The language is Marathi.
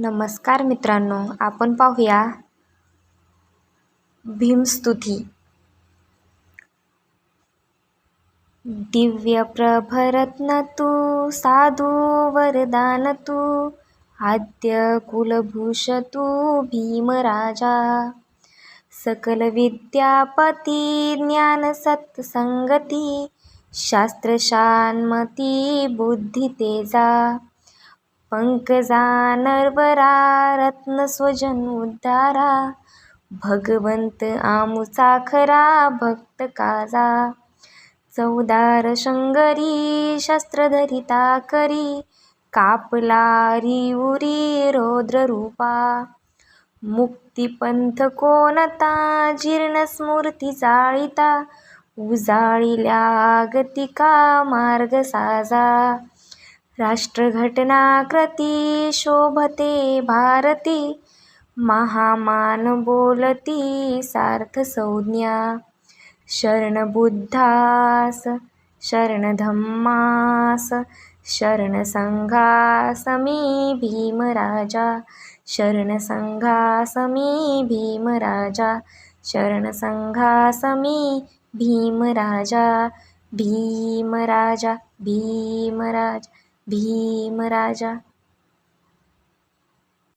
नमस्कार मित्रांनो, आपण पाहूया भीमस्तुती. दिव्य प्रभरत्न तू, साधू वरदान तू, आद्य कुलभूष तू भीमराजा. सकल विद्यापती, ज्ञान सत्संगती, शास्त्र शान्मती, बुद्धी तेजा. पंकजा नरवरा, रत्न स्वजन उद्धारा, भगवंत आमुचा खरा भक्त काजा. चौदार शंगरी, शस्त्र धरिता करी, कापला उरी रौद्र रूपा. मुक्तिपंथ कोणता, जीर्ण स्मृती जाळिता, उजाळिल्या आगतिका मार्ग साजा. राष्ट्रघटना कृती, शोभते भारती, महामान बोलती सार्थ संज्ञा. शरण बुद्धास, शरण धम्मास, शरण संघास मी भीमराजा. शरण संघास मी भीमराजा, शरण संघास मी भीमराजा. भीमराजा, भीमराजा, भीमराजा.